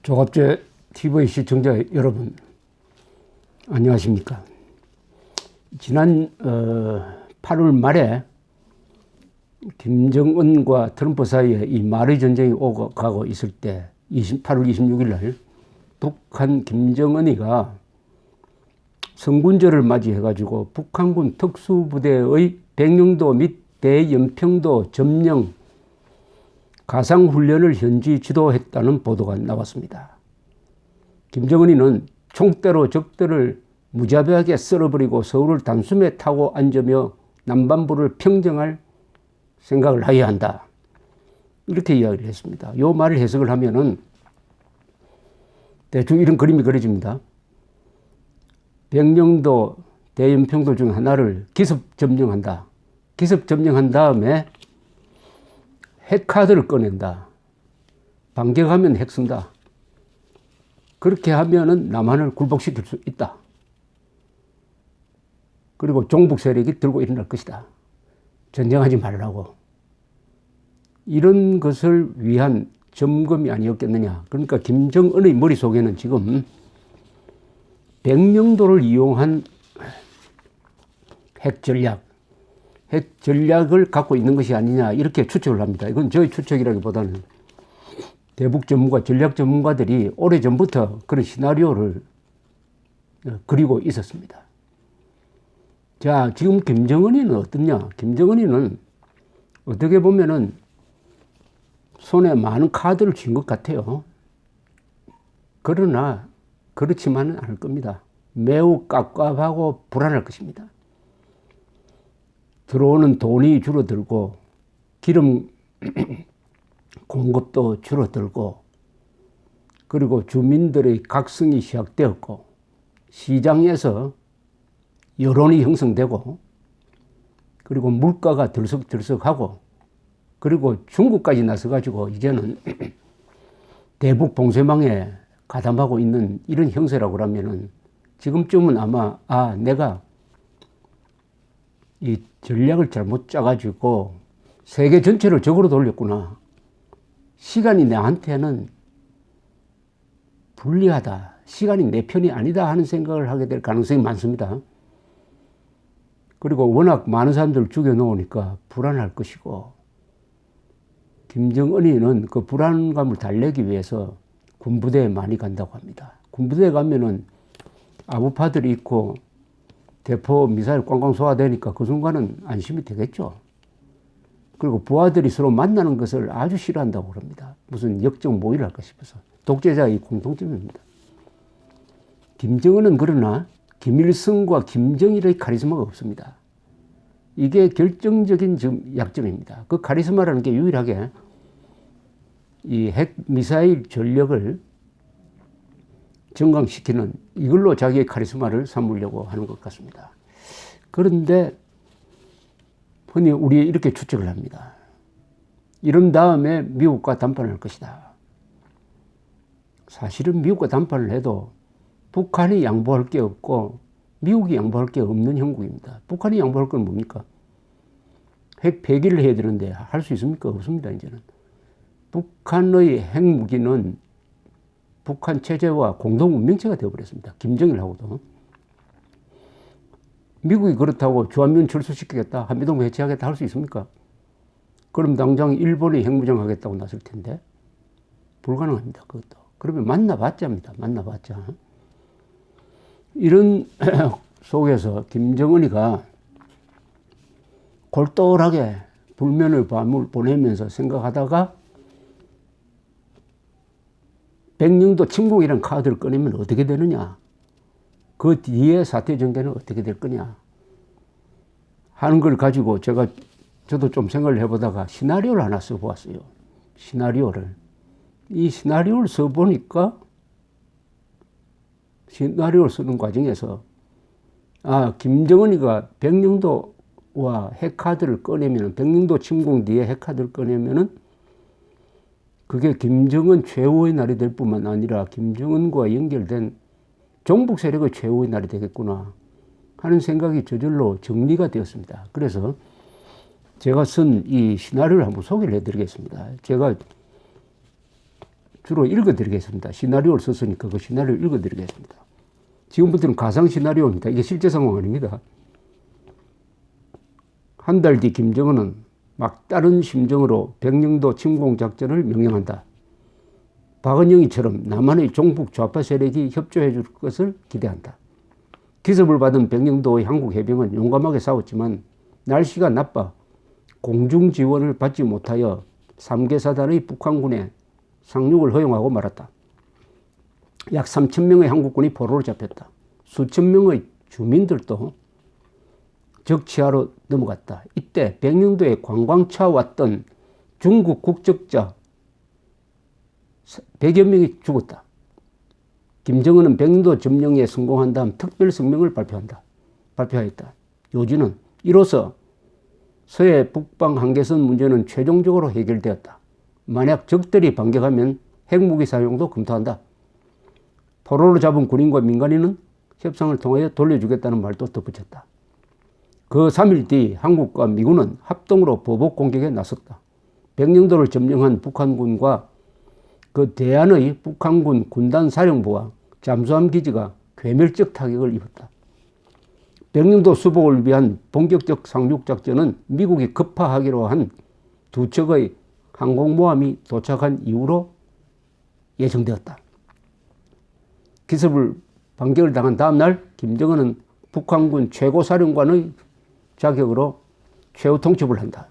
조갑제 TV 시청자 여러분, 안녕하십니까. 지난 8월 말에 김정은과 트럼프 사이에 이 말의 전쟁이 오고 가고 있을 때 8월 26일 날 북한 김정은이가 성군절을 맞이해 가지고 북한군 특수부대의 백령도 및 대연평도 점령 가상훈련을 현지 지도했다는 보도가 나왔습니다. 김정은이는 총대로 적들을 무자비하게 썰어버리고 서울을 단숨에 타고 앉으며 남반부를 평정할 생각을 해야 한다. 이렇게 이야기를 했습니다. 이 말을 해석을 하면은 대충 이런 그림이 그려집니다. 백령도, 대연평도 중 하나를 기습 점령한다. 기습 점령한 다음에 핵카드를 꺼낸다. 반격하면 핵 쓴다. 그렇게 하면은 남한을 굴복시킬 수 있다. 그리고 종북 세력이 들고 일어날 것이다. 전쟁하지 말라고. 이런 것을 위한 점검이 아니었겠느냐. 그러니까 김정은의 머릿속에는 지금 백령도를 이용한 핵 전략을 갖고 있는 것이 아니냐, 이렇게 추측을 합니다. 이건 저희 추측이라기보다는 대북 전문가, 전략 전문가들이 오래전부터 그런 시나리오를 그리고 있었습니다. 자, 지금 김정은이는 어떻냐? 김정은이는 어떻게 보면은 손에 많은 카드를 쥔 것 같아요. 그러나 그렇지만은 않을 겁니다. 매우 깝깝하고 불안할 것입니다. 들어오는 돈이 줄어들고 기름 공급도 줄어들고 그리고 주민들의 각성이 시작되었고 시장에서 여론이 형성되고 그리고 물가가 들썩들썩하고 그리고 중국까지 나서가지고 이제는 대북 봉쇄망에 가담하고 있는 이런 형세라고 하면은 지금쯤은 아마 내가 이 전략을 잘못 짜가지고 세계 전체를 적으로 돌렸구나. 시간이 나한테는 불리하다. 시간이 내 편이 아니다 하는 생각을 하게 될 가능성이 많습니다. 그리고 워낙 많은 사람들을 죽여놓으니까 불안할 것이고 김정은이는 그 불안감을 달래기 위해서 군부대에 많이 간다고 합니다. 군부대에 가면은 아부파들이 있고 대포 미사일 꽝꽝 쏘아대니까 그 순간은 안심이 되겠죠. 그리고 부하들이 서로 만나는 것을 아주 싫어한다고 그럽니다. 무슨 역적 모의를 할까 싶어서. 독재자의 공통점입니다. 김정은은 그러나 김일성과 김정일의 카리스마가 없습니다. 이게 결정적인 약점입니다. 그 카리스마라는 게 유일하게 이 핵 미사일 전력을 증강시키는 이걸로 자기의 카리스마를 삼으려고 하는 것 같습니다. 그런데 흔히 우리 이렇게 추측을 합니다. 이런 다음에 미국과 담판을 할 것이다. 사실은 미국과 담판을 해도 북한이 양보할 게 없고 미국이 양보할 게 없는 형국입니다. 북한이 양보할 건 뭡니까? 핵 폐기를 해야 되는데 할 수 있습니까? 없습니다. 이제는. 북한의 핵무기는 북한 체제와 공동 운명체가 되어버렸습니다. 김정일하고도. 미국이 그렇다고 주한미군 철수시키겠다, 한미동 해체하겠다 할 수 있습니까? 그럼 당장 일본이 핵무장하겠다고 나설 텐데 불가능합니다. 그것도. 그러면 만나봤자입니다. 만나봤자. 이런 속에서 김정은이가 골똘하게 불면의 밤을 보내면서 생각하다가 백령도 침공이라는 카드를 꺼내면 어떻게 되느냐, 그 뒤에 사태 전개는 어떻게 될 거냐 하는 걸 가지고 저도 좀 생각을 해보다가 시나리오를 하나 써보았어요. 시나리오를. 이 시나리오를 써보니까 시나리오를 쓰는 과정에서 김정은이가 백령도와 핵카드를 꺼내면, 백령도 침공 뒤에 핵카드를 꺼내면은 그게 김정은 최후의 날이 될 뿐만 아니라 김정은과 연결된 종북 세력의 최후의 날이 되겠구나 하는 생각이 저절로 정리가 되었습니다. 그래서 제가 쓴 이 시나리오를 한번 소개를 해드리겠습니다. 제가 주로 읽어드리겠습니다. 시나리오를 썼으니까 그 시나리오를 읽어드리겠습니다. 지금부터는 가상 시나리오입니다. 이게 실제 상황 아닙니다. 한 달 뒤 김정은은 막다른 심정으로 백령도 침공 작전을 명령한다. 박은영이처럼 남한의 종북 좌파 세력이 협조해 줄 것을 기대한다. 기습을 받은 백령도의 한국 해병은 용감하게 싸웠지만 날씨가 나빠 공중 지원을 받지 못하여 3개 사단의 북한군에 상륙을 허용하고 말았다. 약 3,000명의 한국군이 포로로 잡혔다. 수천 명의 주민들도 적치하로 넘어갔다. 이때 백령도에 관광차 왔던 중국 국적자 100여 명이 죽었다. 김정은은 백령도 점령에 성공한 다음 특별 성명을 발표하였다. 요지는 이로써 서해 북방 한계선 문제는 최종적으로 해결되었다. 만약 적들이 반격하면 핵무기 사용도 검토한다. 포로로 잡은 군인과 민간인은 협상을 통하여 돌려주겠다는 말도 덧붙였다. 그 3일 뒤 한국과 미군은 합동으로 보복 공격에 나섰다. 백령도를 점령한 북한군과 그 대안의 북한군 군단사령부와 잠수함 기지가 괴멸적 타격을 입었다. 백령도 수복을 위한 본격적 상륙작전은 미국이 급파하기로 한 2척의 항공모함이 도착한 이후로 예정되었다. 기습을 반격을 당한 다음 날 김정은은 북한군 최고사령관의 자격으로 최후 통첩을 한다.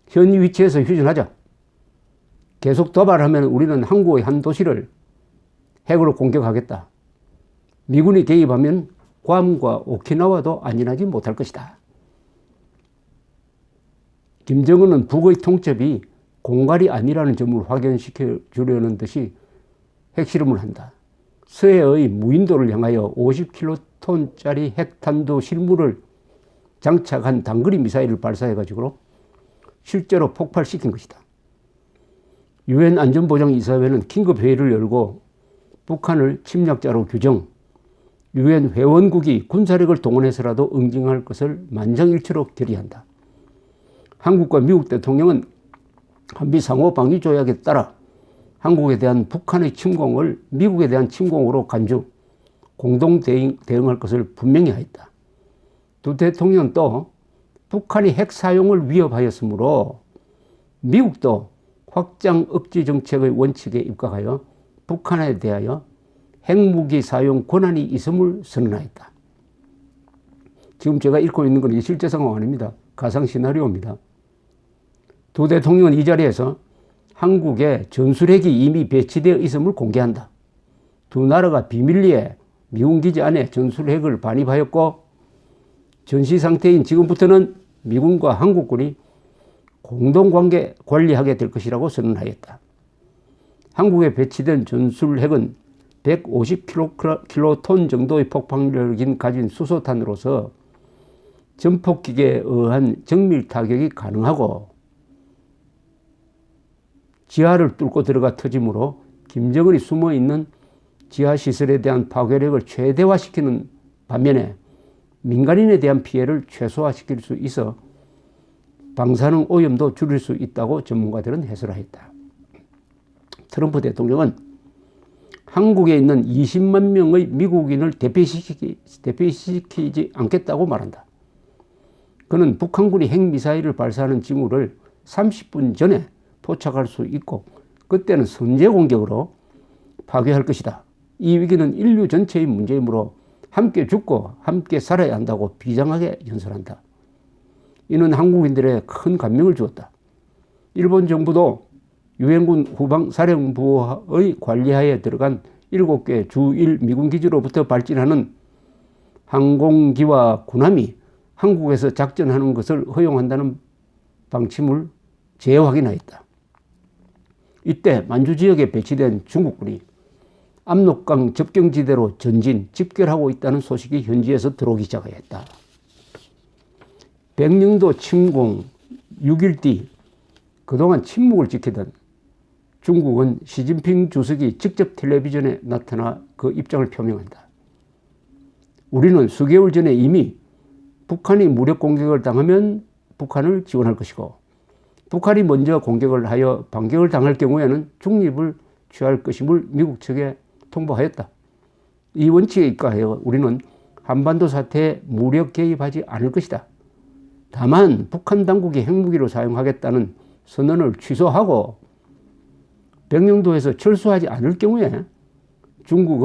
현 위치에서 휴전하자. 계속 도발하면 우리는 한국의 한 도시를 핵으로 공격하겠다. 미군이 개입하면 괌과 오키나와도 안전하지 못할 것이다. 김정은은 북의 통첩이 공갈이 아니라는 점을 확인시켜 주려는 듯이 핵실험을 한다. 서해의 무인도를 향하여 50킬로톤짜리 핵탄두 실물을 장착한 단거리 미사일을 발사해가지고 실제로 폭발시킨 것이다. 유엔 안전보장이사회는 긴급회의를 열고 북한을 침략자로 규정, 유엔 회원국이 군사력을 동원해서라도 응징할 것을 만장일치로 결의한다. 한국과 미국 대통령은 한미 상호방위조약에 따라 한국에 대한 북한의 침공을 미국에 대한 침공으로 간주, 공동 대응할 것을 분명히 하였다. 두 대통령은 또 북한이 핵 사용을 위협하였으므로 미국도 확장 억지 정책의 원칙에 입각하여 북한에 대하여 핵무기 사용 권한이 있음을 선언하였다. 지금 제가 읽고 있는 건 실제 상황 아닙니다. 가상 시나리오입니다. 두 대통령은 이 자리에서 한국에 전술핵이 이미 배치되어 있음을 공개한다. 두 나라가 비밀리에 미군 기지 안에 전술핵을 반입하였고 전시 상태인 지금부터는 미군과 한국군이 공동관계 관리하게 될 것이라고 선언하였다. 한국에 배치된 전술핵은 150킬로톤 정도의 폭발력을 가진 수소탄으로서 전폭기계에 의한 정밀 타격이 가능하고 지하를 뚫고 들어가 터지므로 김정은이 숨어있는 지하시설에 대한 파괴력을 최대화시키는 반면에 민간인에 대한 피해를 최소화시킬 수 있어 방사능 오염도 줄일 수 있다고 전문가들은 해설하였다. 트럼프 대통령은 한국에 있는 20만 명의 미국인을 대피시키지 않겠다고 말한다. 그는 북한군이 핵미사일을 발사하는 징후를 30분 전에 포착할 수 있고 그때는 선제 공격으로 파괴할 것이다. 이 위기는 인류 전체의 문제이므로 함께 죽고 함께 살아야 한다고 비장하게 연설한다. 이는 한국인들의 큰 감명을 주었다. 일본 정부도 유엔군 후방사령부의 관리하에 들어간 7개 주 1 미군 기지로부터 발진하는 항공기와 군함이 한국에서 작전하는 것을 허용한다는 방침을 재확인하였다. 이때 만주 지역에 배치된 중국군이 압록강 접경지대로 전진, 집결하고 있다는 소식이 현지에서 들어오기 시작하였다. 백령도 침공 6일 뒤 그동안 침묵을 지키던 중국은 시진핑 주석이 직접 텔레비전에 나타나 그 입장을 표명한다. 우리는 수개월 전에 이미 북한이 무력 공격을 당하면 북한을 지원할 것이고 북한이 먼저 공격을 하여 반격을 당할 경우에는 중립을 취할 것임을 미국 측에 통보하였다. 이 원칙에 입각하여 우리는 한반도 사태에 무력 개입하지 않을 것이다. 다만 북한 당국이 핵무기로 사용하겠다는 선언을 취소하고 백령도에서 철수하지 않을 경우에 중국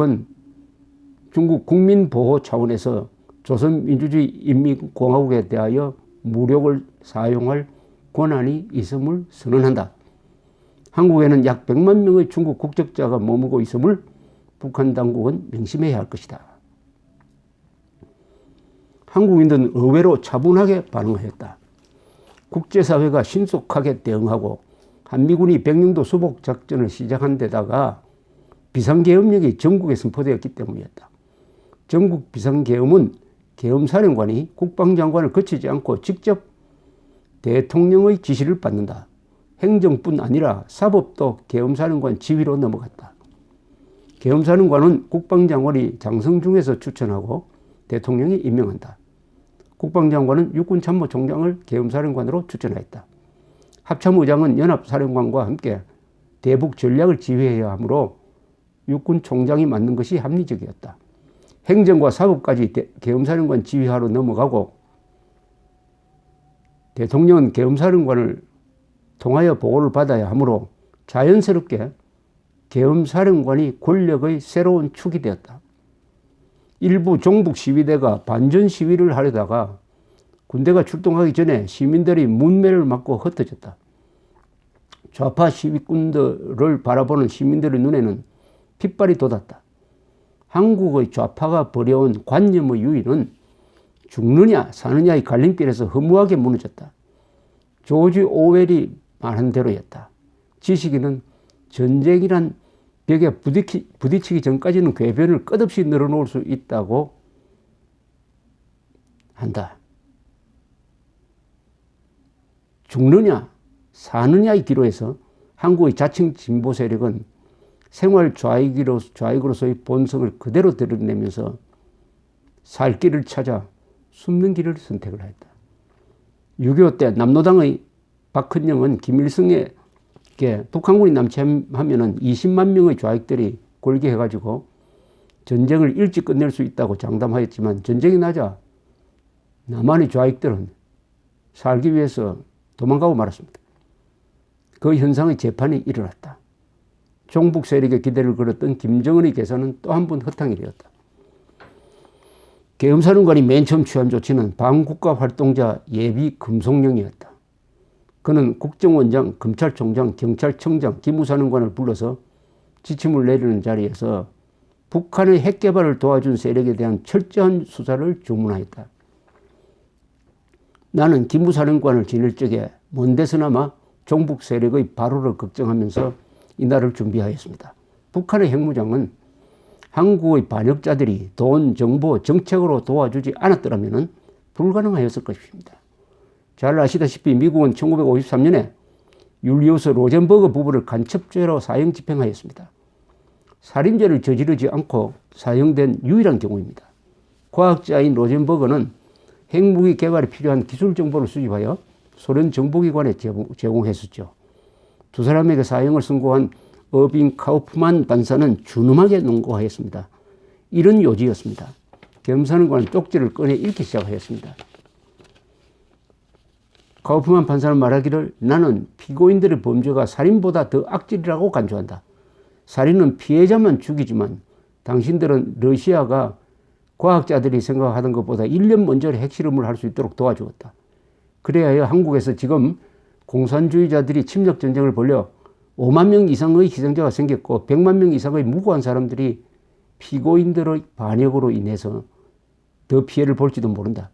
국민보호 차원에서 조선민주주의 인민공화국에 대하여 무력을 사용할 권한이 있음을 선언한다. 한국에는 약 100만 명의 중국 국적자가 머무고 있음을 북한 당국은 명심해야 할 것이다. 한국인들은 의외로 차분하게 반응하였다. 국제사회가 신속하게 대응하고 한미군이 백령도 수복 작전을 시작한 데다가 비상계엄령이 전국에 선포되었기 때문이었다. 전국 비상계엄은 계엄사령관이 국방장관을 거치지 않고 직접 대통령의 지시를 받는다. 행정뿐 아니라 사법도 계엄사령관 지휘로 넘어갔다. 계엄사령관은 국방장관이 장성중에서 추천하고 대통령이 임명한다. 국방장관은 육군참모총장을 계엄사령관으로 추천하였다. 합참의장은 연합사령관과 함께 대북 전략을 지휘해야 하므로 육군총장이 맡는 것이 합리적이었다. 행정과 사법까지 계엄사령관 지휘하로 넘어가고 대통령은 계엄사령관을 통하여 보고를 받아야 하므로 자연스럽게 계엄사령관이 권력의 새로운 축이 되었다. 일부 종북 시위대가 반전 시위를 하려다가 군대가 출동하기 전에 시민들이 문매를 맞고 흩어졌다. 좌파 시위꾼들을 바라보는 시민들의 눈에는 핏발이 돋았다. 한국의 좌파가 버려온 관념의 유인은 죽느냐 사느냐의 갈림길에서 허무하게 무너졌다. 조지 오웰이 말한 대로였다. 지식인은 전쟁이란 벽에 부딪히기 전까지는 궤변을 끝없이 늘어놓을 수 있다고 한다. 죽느냐 사느냐의 기로에서 한국의 자칭 진보 세력은 생활 좌익으로서의 본성을 그대로 드러내면서 살 길을 찾아 숨는 길을 선택을 했다. 6.25 때 남로당의 박헌영은 김일성에게 북한군이 남침하면 20만 명의 좌익들이 골기해가지고 전쟁을 일찍 끝낼 수 있다고 장담하였지만 전쟁이 나자 남한의 좌익들은 살기 위해서 도망가고 말았습니다. 그 현상의 재판이 일어났다. 종북 세력의 기대를 걸었던 김정은의 계산은 또 한 번 허탕이 되었다. 계엄사령관이 맨 처음 취한 조치는 반국가 활동자 예비 금속령이었다. 그는 국정원장, 검찰총장, 경찰청장, 기무사령관을 불러서 지침을 내리는 자리에서 북한의 핵개발을 도와준 세력에 대한 철저한 수사를 주문하였다. 나는 기무사령관을 지낼 적에 먼데서나마 종북 세력의 발호를 걱정하면서 이날을 준비하였습니다. 북한의 핵무장은 한국의 반역자들이 돈, 정보, 정책으로 도와주지 않았더라면 불가능하였을 것입니다. 잘 아시다시피 미국은 1953년에 율리우스 로젠버그 부부를 간첩죄로 사형 집행하였습니다. 살인죄를 저지르지 않고 사형된 유일한 경우입니다. 과학자인 로젠버그는 핵무기 개발에 필요한 기술 정보를 수집하여 소련 정보기관에 제공했었죠. 두 사람에게 사형을 선고한 어빙 카우프만 판사는 준엄하게 논고하였습니다. 이런 요지였습니다. 계엄사령관은 쪽지를 꺼내 읽기 시작하였습니다. 카우프만 판사는 말하기를 나는 피고인들의 범죄가 살인보다 더 악질이라고 간주한다. 살인은 피해자만 죽이지만 당신들은 러시아가 과학자들이 생각하던 것보다 1년 먼저 핵실험을 할 수 있도록 도와주었다. 그래야 해 한국에서 지금 공산주의자들이 침략전쟁을 벌여 5만 명 이상의 희생자가 생겼고 100만 명 이상의 무고한 사람들이 피고인들의 반역으로 인해서 더 피해를 볼지도 모른다.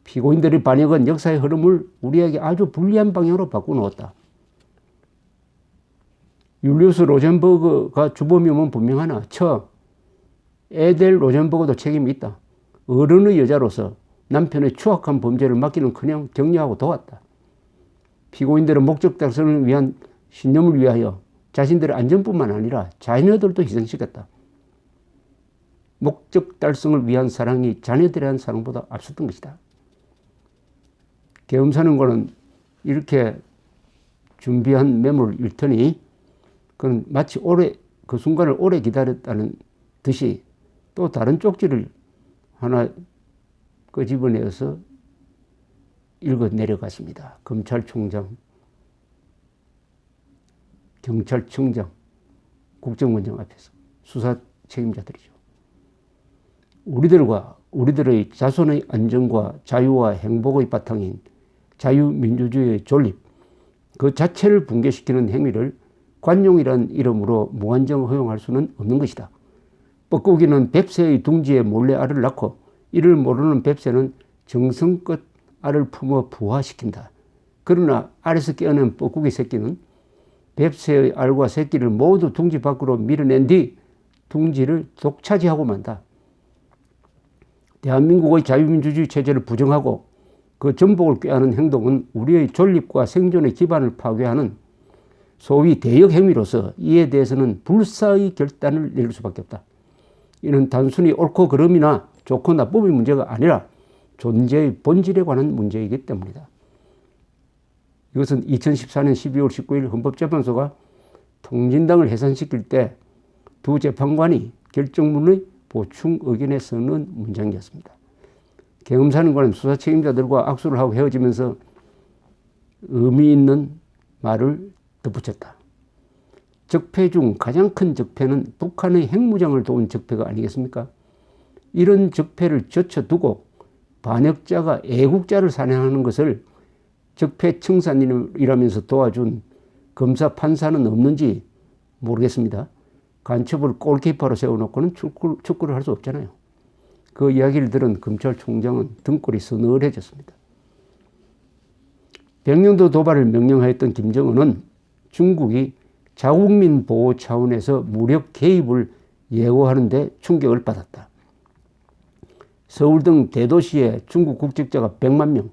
피고인들의 반역은 역사의 흐름을 우리에게 아주 불리한 방향으로 바꿔놓았다. 율리우스 로젠버그가 주범이면 분명하나 에델 로젠버그도 책임이 있다. 어른의 여자로서 남편의 추악한 범죄를 맡기는커녕 격려하고 도왔다. 피고인들은 목적 달성을 위한 신념을 위하여 자신들의 안전뿐만 아니라 자녀들도 희생시켰다. 목적 달성을 위한 사랑이 자녀들에 대한 사랑보다 앞섰던 것이다. 계엄사령관은 이렇게 준비한 메모를 읽더니 그는 마치 오래 그 순간을 오래 기다렸다는 듯이 또 다른 쪽지를 하나 끄집어내어서 읽어 내려갔습니다. 검찰총장, 경찰청장, 국정원장 앞에서 수사 책임자들이죠. 우리들의 자손의 안전과 자유와 행복의 바탕인 자유민주주의의 존립, 그 자체를 붕괴시키는 행위를 관용이라는 이름으로 무한정 허용할 수는 없는 것이다. 뻐꾸기는 뱁새의 둥지에 몰래 알을 낳고 이를 모르는 뱁새는 정성껏 알을 품어 부화시킨다. 그러나 알에서 깨어난 뻐꾸기 새끼는 뱁새의 알과 새끼를 모두 둥지 밖으로 밀어낸 뒤 둥지를 독차지하고 만다. 대한민국의 자유민주주의 체제를 부정하고 그 전복을 꾀하는 행동은 우리의 존립과 생존의 기반을 파괴하는 소위 대역 행위로서 이에 대해서는 불사의 결단을 내릴 수밖에 없다. 이는 단순히 옳고 그름이나 좋고 나쁨의 문제가 아니라 존재의 본질에 관한 문제이기 때문이다. 이것은 2014년 12월 19일 헌법재판소가 통진당을 해산시킬 때 두 재판관이 결정문의 보충 의견에 써놓은 문장이었습니다. 계엄사령관은 수사 책임자들과 악수를 하고 헤어지면서 의미 있는 말을 덧붙였다. 적폐 중 가장 큰 적폐는 북한의 핵무장을 도운 적폐가 아니겠습니까? 이런 적폐를 젖혀두고 반역자가 애국자를 사냥하는 것을 적폐 청산이라면서 도와준 검사 판사는 없는지 모르겠습니다. 간첩을 골키퍼로 세워놓고는 축구를 할 수 없잖아요. 그 이야기를 들은 검찰총장은 등골이 서늘해졌습니다. 백령도 도발을 명령하였던 김정은은 중국이 자국민 보호 차원에서 무력 개입을 예고하는 데 충격을 받았다. 서울 등 대도시에 중국 국적자가 100만 명,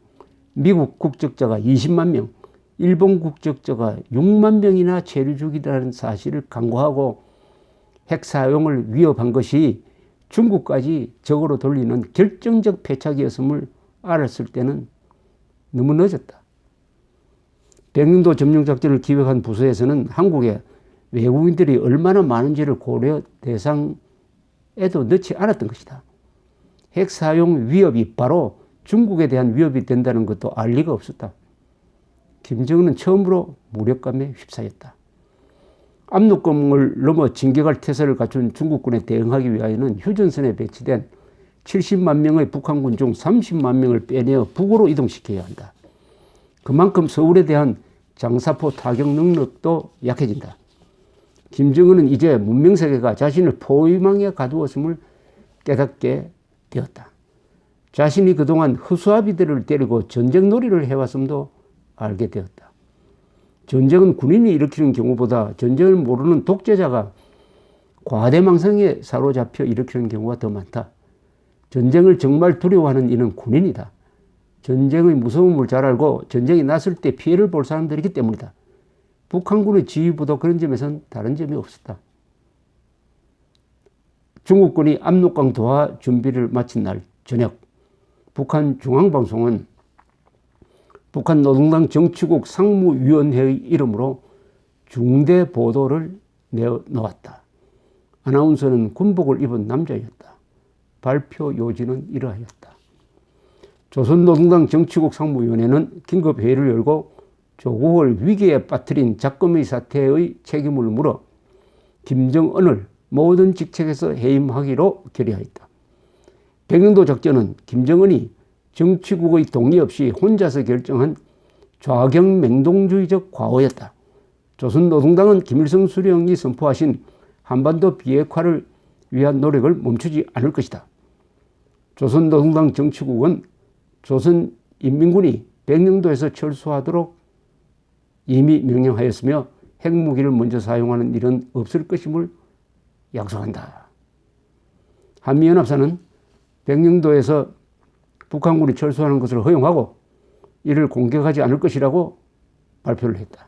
미국 국적자가 20만 명, 일본 국적자가 6만 명이나 체류 중이라는 사실을 간과하고 핵 사용을 위협한 것이 중국까지 적으로 돌리는 결정적 패착이었음을 알았을 때는 너무 늦었다. 백령도 점령작전을 기획한 부서에서는 한국에 외국인들이 얼마나 많은지를 고려 대상에도 넣지 않았던 것이다. 핵 사용 위협이 바로 중국에 대한 위협이 된다는 것도 알 리가 없었다. 김정은은 처음으로 무력감에 휩싸였다. 압록강을 넘어 진격할 태세를 갖춘 중국군에 대응하기 위하여는 휴전선에 배치된 70만 명의 북한군 중 30만 명을 빼내어 북으로 이동시켜야 한다. 그만큼 서울에 대한 장사포 타격 능력도 약해진다. 김정은은 이제 문명세계가 자신을 포위망에 가두었음을 깨닫게 되었다. 자신이 그동안 허수아비들을 때리고 전쟁놀이를 해왔음도 알게 되었다. 전쟁은 군인이 일으키는 경우보다 전쟁을 모르는 독재자가 과대망상에 사로잡혀 일으키는 경우가 더 많다. 전쟁을 정말 두려워하는 이는 군인이다. 전쟁의 무서움을 잘 알고 전쟁이 났을 때 피해를 볼 사람들이기 때문이다. 북한군의 지휘부도 그런 점에선 다른 점이 없었다. 중국군이 압록강 도하 준비를 마친 날 저녁, 북한 중앙방송은 북한 노동당 정치국 상무위원회의 이름으로 중대 보도를 내놓았다. 아나운서는 군복을 입은 남자였다. 발표 요지는 이러하였다. 조선노동당 정치국 상무위원회는 긴급회의를 열고 조국을 위기에 빠뜨린 작금의 사태의 책임을 물어 김정은을 모든 직책에서 해임하기로 결의하였다. 백령도 작전은 김정은이 정치국의 동의 없이 혼자서 결정한 좌경맹동주의적 과오였다. 조선노동당은 김일성 수령이 선포하신 한반도 비핵화를 위한 노력을 멈추지 않을 것이다. 조선노동당 정치국은 조선인민군이 백령도에서 철수하도록 이미 명령하였으며 핵무기를 먼저 사용하는 일은 없을 것임을 약속한다. 한미연합사는 백령도에서 북한군이 철수하는 것을 허용하고 이를 공격하지 않을 것이라고 발표를 했다.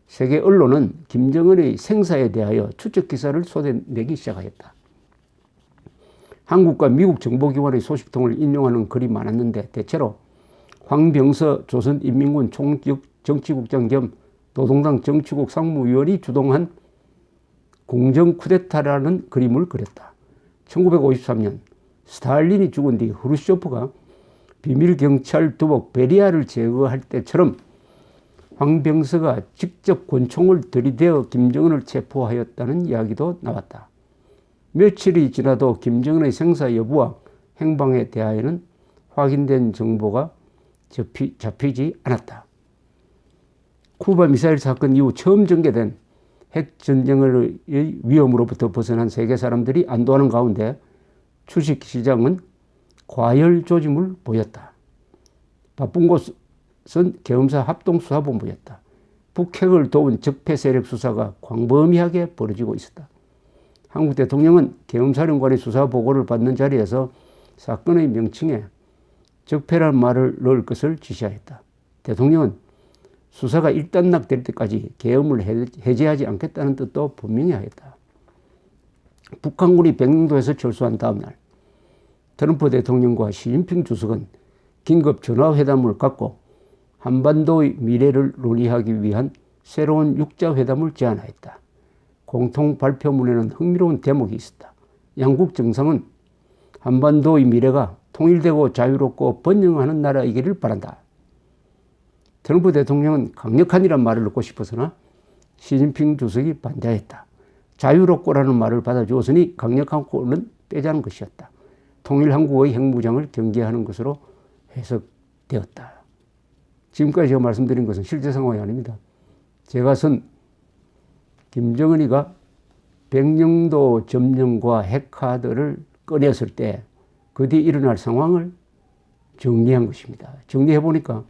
세계 언론은 김정은의 생사에 대하여 추적 기사를 쏟아내기 시작하였다. 한국과 미국 정보기관의 소식통을 인용하는 글이 많았는데 대체로 황병서 조선인민군 총정치국장 겸 노동당 정치국 상무위원이 주동한 공정 쿠데타라는 그림을 그렸다. 1953년 스탈린이 죽은 뒤 후르쇼프가 비밀 경찰 두목 베리아를 제거할 때처럼 황병서가 직접 권총을 들이대어 김정은을 체포하였다는 이야기도 나왔다. 며칠이 지나도 김정은의 생사 여부와 행방에 대하여는 확인된 정보가 잡히지 않았다. 쿠바 미사일 사건 이후 처음 전개된 핵전쟁의 위험으로부터 벗어난 세계 사람들이 안도하는 가운데 주식시장은 과열조짐을 보였다. 바쁜 곳은 계엄사 합동수사본부였다. 북핵을 도운 적폐 세력 수사가 광범위하게 벌어지고 있었다. 한국 대통령은 계엄사령관의 수사 보고를 받는 자리에서 사건의 명칭에 적폐란 말을 넣을 것을 지시하였다. 대통령은 수사가 일단락될 때까지 계엄을 해제하지 않겠다는 뜻도 분명히 하였다. 북한군이 백령도에서 철수한 다음 날 트럼프 대통령과 시진핑 주석은 긴급 전화회담을 갖고 한반도의 미래를 논의하기 위한 새로운 육자회담을 제안하였다. 공통 발표문에는 흥미로운 대목이 있었다. 양국 정상은 한반도의 미래가 통일되고 자유롭고 번영하는 나라이기를 바란다. 트럼프 대통령은 강력한이란 말을 넣고 싶었으나 시진핑 주석이 반대했다. 자유롭고라는 말을 받아주었으니 강력한고는 빼자는 것이었다. 통일한국의 핵무장을 경계하는 것으로 해석되었다. 지금까지 제가 말씀드린 것은 실제 상황이 아닙니다. 제가 선 김정은이가 백령도 점령과 핵카드를 꺼냈을 때 그 뒤 일어날 상황을 정리한 것입니다. 정리해보니까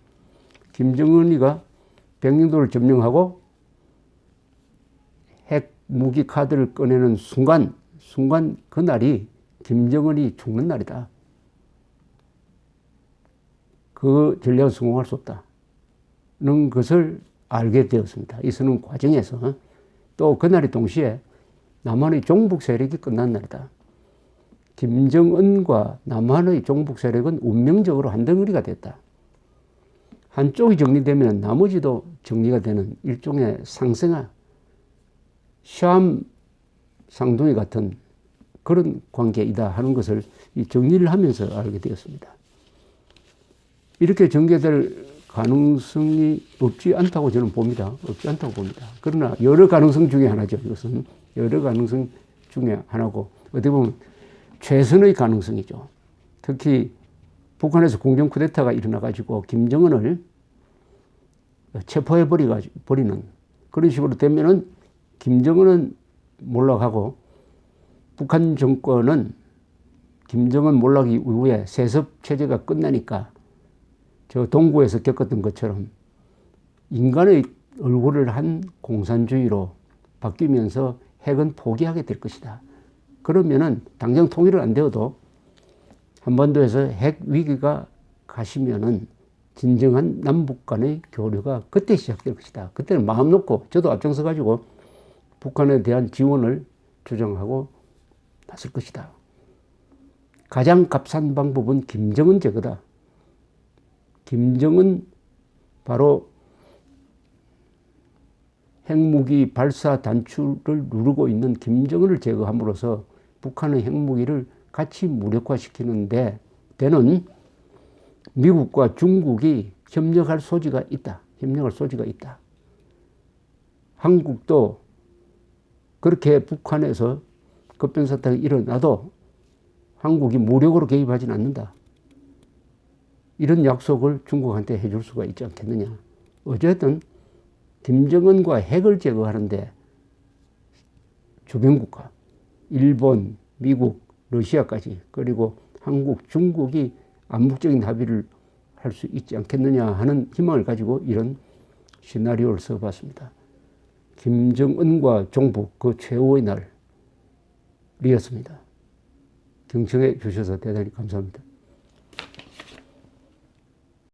김정은이가 백령도를 점령하고 핵무기 카드를 꺼내는 순간 그날이 김정은이 죽는 날이다. 그 전략을 성공할 수 없다는 것을 알게 되었습니다. 이 선언 과정에서 또 그날이 동시에 남한의 종북 세력이 끝난 날이다. 김정은과 남한의 종북 세력은 운명적으로 한 덩어리가 됐다. 한쪽이 정리되면 나머지도 정리가 되는 일종의 상생아, 시암 쌍둥이 같은 그런 관계이다 하는 것을 이 정리를 하면서 알게 되었습니다. 이렇게 전개될 가능성이 없지 않다고 저는 봅니다. 없지 않다고 봅니다. 그러나 여러 가능성 중에 하나죠. 이것은 여러 가능성 중에 하나고 어떻게 보면 최선의 가능성이죠. 특히 북한에서 공정 쿠데타가 일어나가지고 김정은을 체포해버리는 그런 식으로 되면은 김정은은 몰락하고 북한 정권은 김정은 몰락 이후에 세습 체제가 끝나니까 저 동구에서 겪었던 것처럼 인간의 얼굴을 한 공산주의로 바뀌면서 핵은 포기하게 될 것이다. 그러면은 당장 통일은 안 되어도 한반도에서 핵 위기가 가시면은 진정한 남북 간의 교류가 그때 시작될 것이다. 그때는 마음 놓고 저도 앞장서 가지고 북한에 대한 지원을 주장하고 나설 것이다. 가장 값싼 방법은 김정은 제거다. 김정은 바로 핵무기 발사 단추를 누르고 있는 김정은을 제거함으로써 북한의 핵무기를 같이 무력화시키는데 되는 미국과 중국이 협력할 소지가 있다. 한국도 그렇게 북한에서 급변사태가 일어나도 한국이 무력으로 개입하지는 않는다. 이런 약속을 중국한테 해줄 수가 있지 않겠느냐. 어쨌든 김정은과 핵을 제거하는데 주변국가, 일본, 미국, 러시아까지 그리고 한국, 중국이 암묵적인 합의를 할 수 있지 않겠느냐 하는 희망을 가지고 이런 시나리오를 써봤습니다. 김정은과 종북 그 최후의 날이었습니다. 경청해 주셔서 대단히 감사합니다.